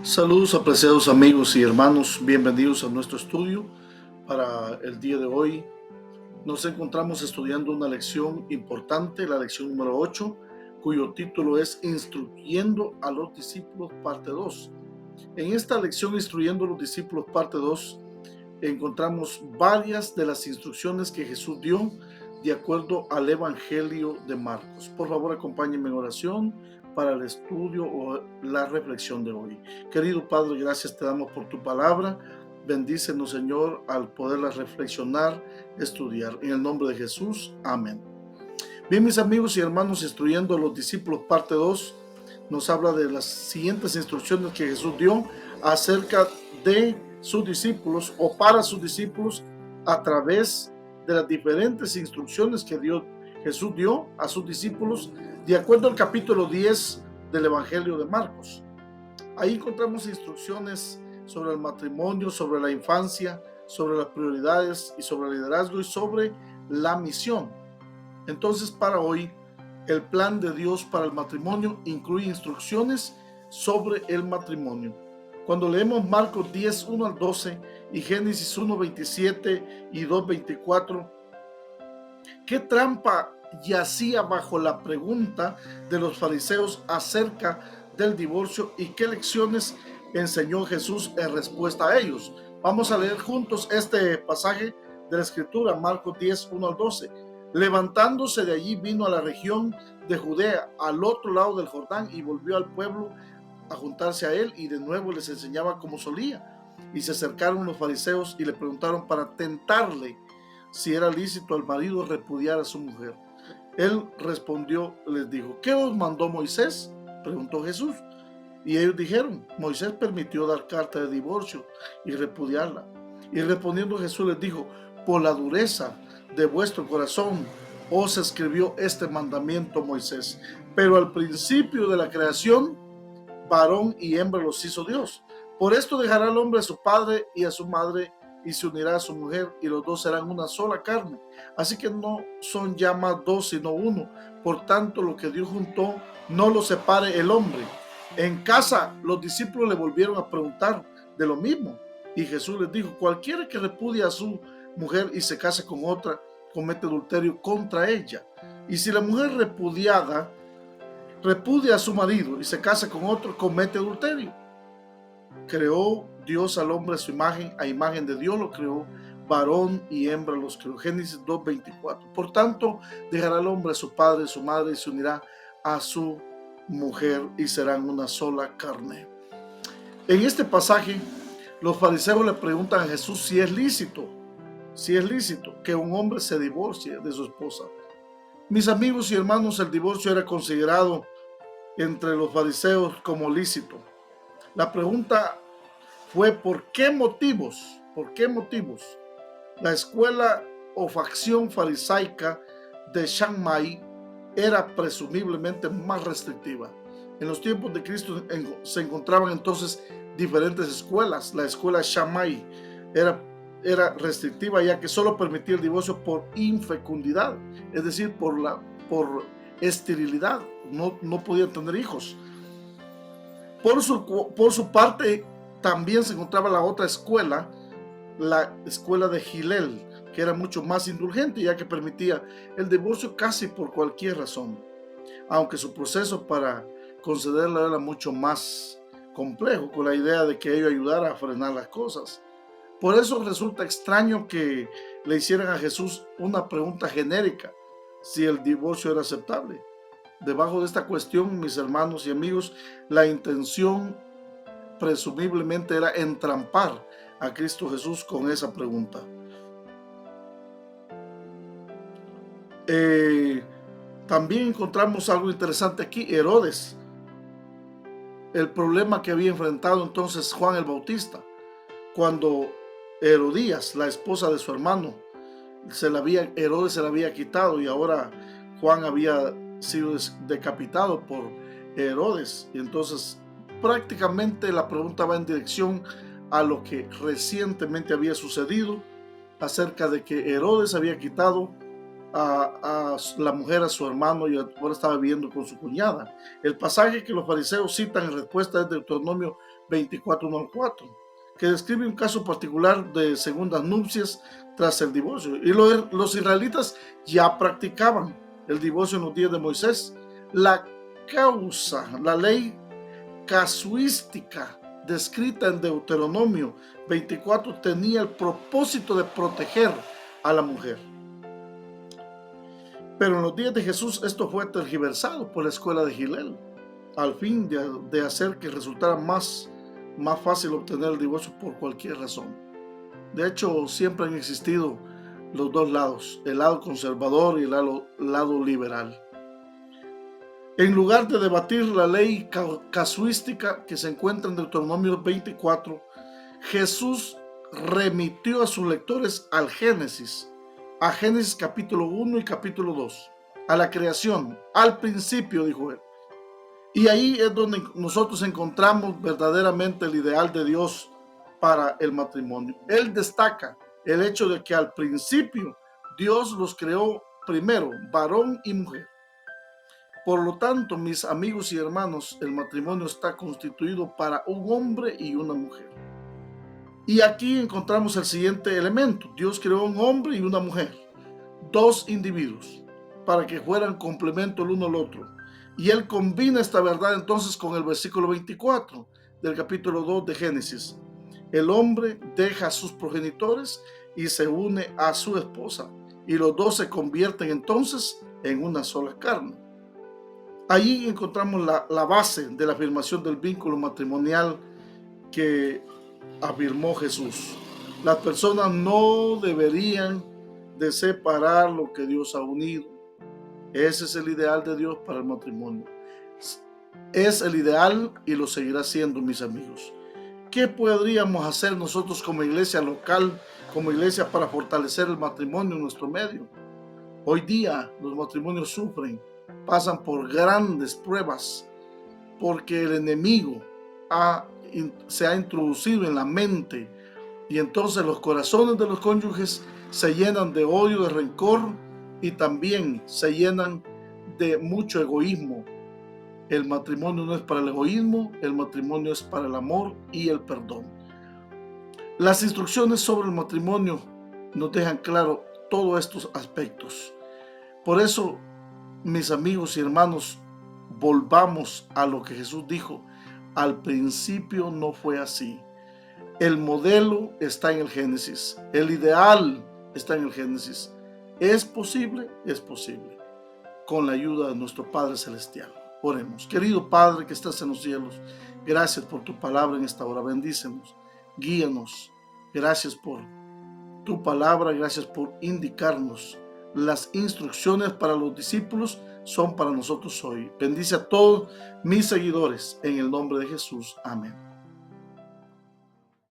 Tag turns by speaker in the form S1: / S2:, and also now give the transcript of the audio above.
S1: Saludos, apreciados amigos y hermanos, bienvenidos a nuestro estudio. Para el día de hoy nos encontramos estudiando una lección importante, la lección número 8, cuyo título es Instruyendo a los discípulos, parte 2. En esta lección, Instruyendo a los discípulos, parte 2, encontramos varias de las instrucciones que Jesús dio de acuerdo al Evangelio de Marcos. Por favor, acompáñenme en oración para el estudio o la reflexión de hoy. Querido Padre, gracias te damos por tu palabra. Bendícenos, Señor, al poderla reflexionar, estudiar. En el nombre de Jesús, amén. Bien, mis amigos y hermanos, Instruyendo a los discípulos, parte 2, nos habla de las siguientes instrucciones que Jesús dio acerca de sus discípulos o para sus discípulos a través de las diferentes instrucciones que Jesús dio a sus discípulos de acuerdo al capítulo 10 del Evangelio de Marcos. Ahí encontramos instrucciones sobre el matrimonio, sobre la infancia, sobre las prioridades y sobre el liderazgo y sobre la misión. Entonces, para hoy, el plan de Dios para el matrimonio incluye instrucciones sobre el matrimonio. Cuando leemos Marcos 10, 1 al 12 y Génesis 1, 27 y 2, 24, ¿qué trampa yacía bajo la pregunta de los fariseos acerca del divorcio y qué lecciones enseñó Jesús en respuesta a ellos? Vamos a leer juntos este pasaje de la Escritura, Marcos 10, 1 al 12. Levantándose de allí, vino a la región de Judea, al otro lado del Jordán, y volvió al pueblo a juntarse a él, y de nuevo les enseñaba como solía. Y se acercaron los fariseos y le preguntaron para tentarle si era lícito al marido repudiar a su mujer. Él respondió, les dijo: ¿qué os mandó Moisés?, preguntó Jesús. Y ellos dijeron: Moisés permitió dar carta de divorcio y repudiarla. Y respondiendo Jesús les dijo: por la dureza de vuestro corazón os escribió este mandamiento Moisés. Pero al principio de la creación, varón y hembra los hizo Dios. Por esto dejará el hombre a su padre y a su madre, y se unirá a su mujer, y los dos serán una sola carne. Así que no son ya más dos, sino uno. Por tanto, lo que Dios juntó, no lo separe el hombre. En casa, los discípulos le volvieron a preguntar de lo mismo. Y Jesús les dijo: cualquiera que repudie a su mujer y se case con otra, comete adulterio contra ella. Y si la mujer repudia a su marido y se casa con otro, comete adulterio. Creó Dios al hombre a su imagen, a imagen de Dios lo creó, varón y hembra los creó. Génesis 2:24. Por tanto, dejará el hombre a su padre y su madre y se unirá a su mujer y serán una sola carne. En este pasaje, los fariseos le preguntan a Jesús si es lícito que un hombre se divorcie de su esposa. Mis amigos y hermanos, el divorcio era considerado entre los fariseos como lícito. La pregunta fue: ¿por qué motivos la escuela o facción farisaica de Shammai era presumiblemente más restrictiva? En los tiempos de Cristo se encontraban entonces diferentes escuelas. La escuela Shammai era restrictiva, ya que solo permitía el divorcio por infecundidad, es decir, por esterilidad. No podían tener hijos. Por su parte, también se encontraba la otra escuela, la escuela de Hillel, que era mucho más indulgente, ya que permitía el divorcio casi por cualquier razón, aunque su proceso para concederlo era mucho más complejo, con la idea de que ello ayudara a frenar las cosas. Por eso resulta extraño que le hicieran a Jesús una pregunta genérica, si el divorcio era aceptable. Debajo de esta cuestión, mis hermanos y amigos, la intención presumiblemente era entrampar a Cristo Jesús con esa pregunta. También encontramos algo interesante aquí: Herodes, el problema que había enfrentado entonces Juan el Bautista, cuando Herodías, la esposa de su hermano, Herodes se la había quitado, y ahora Juan había sido decapitado por Herodes. Y entonces prácticamente la pregunta va en dirección a lo que recientemente había sucedido acerca de que Herodes había quitado a la mujer a su hermano y ahora estaba viviendo con su cuñada. El pasaje que los fariseos citan en respuesta es Deuteronomio 24:1-4, que describe un caso particular de segundas nupcias tras el divorcio. Y los israelitas ya practicaban el divorcio en los días de Moisés. La causa, la ley casuística descrita en Deuteronomio 24 tenía el propósito de proteger a la mujer. Pero en los días de Jesús esto fue tergiversado por la escuela de Hillel, al fin de hacer que resultara más fácil obtener el divorcio por cualquier razón. De hecho, siempre han existido los dos lados, el lado conservador y el lado liberal. En lugar de debatir la ley casuística que se encuentra en Deuteronomio 24, Jesús remitió a sus lectores al Génesis, a Génesis capítulo 1 y capítulo 2, a la creación, al principio, dijo él. Y ahí es donde nosotros encontramos verdaderamente el ideal de Dios para el matrimonio. Él destaca el hecho de que al principio Dios los creó primero, varón y mujer. Por lo tanto, mis amigos y hermanos, el matrimonio está constituido para un hombre y una mujer. Y aquí encontramos el siguiente elemento. Dios creó un hombre y una mujer, dos individuos, para que fueran complemento el uno al otro. Y él combina esta verdad entonces con el versículo 24 del capítulo 2 de Génesis. El hombre deja a sus progenitores y se une a su esposa, y los dos se convierten entonces en una sola carne. Allí encontramos la base de la afirmación del vínculo matrimonial que afirmó Jesús. Las personas no deberían de separar lo que Dios ha unido. Ese es el ideal de Dios para el matrimonio. Es el ideal y lo seguirá siendo, mis amigos. ¿Qué podríamos hacer nosotros como iglesia local, como iglesia, para fortalecer el matrimonio en nuestro medio? Hoy día los matrimonios pasan por grandes pruebas, porque el enemigo se ha introducido en la mente, y entonces los corazones de los cónyuges se llenan de odio, de rencor, y también se llenan de mucho egoísmo. El matrimonio no es para el egoísmo, el matrimonio es para el amor y el perdón. Las instrucciones sobre el matrimonio nos dejan claro todos estos aspectos. Por eso, mis amigos y hermanos, volvamos a lo que Jesús dijo. Al principio no fue así. El modelo está en el Génesis. El ideal está en el Génesis. ¿Es posible? Es posible. Con la ayuda de nuestro Padre Celestial. Oremos. Querido Padre que estás en los cielos, gracias por tu palabra en esta hora. Bendícenos, guíanos. Gracias por tu palabra, gracias por indicarnos. Las instrucciones para los discípulos son para nosotros hoy. Bendice a todos mis seguidores en el nombre de Jesús. Amén.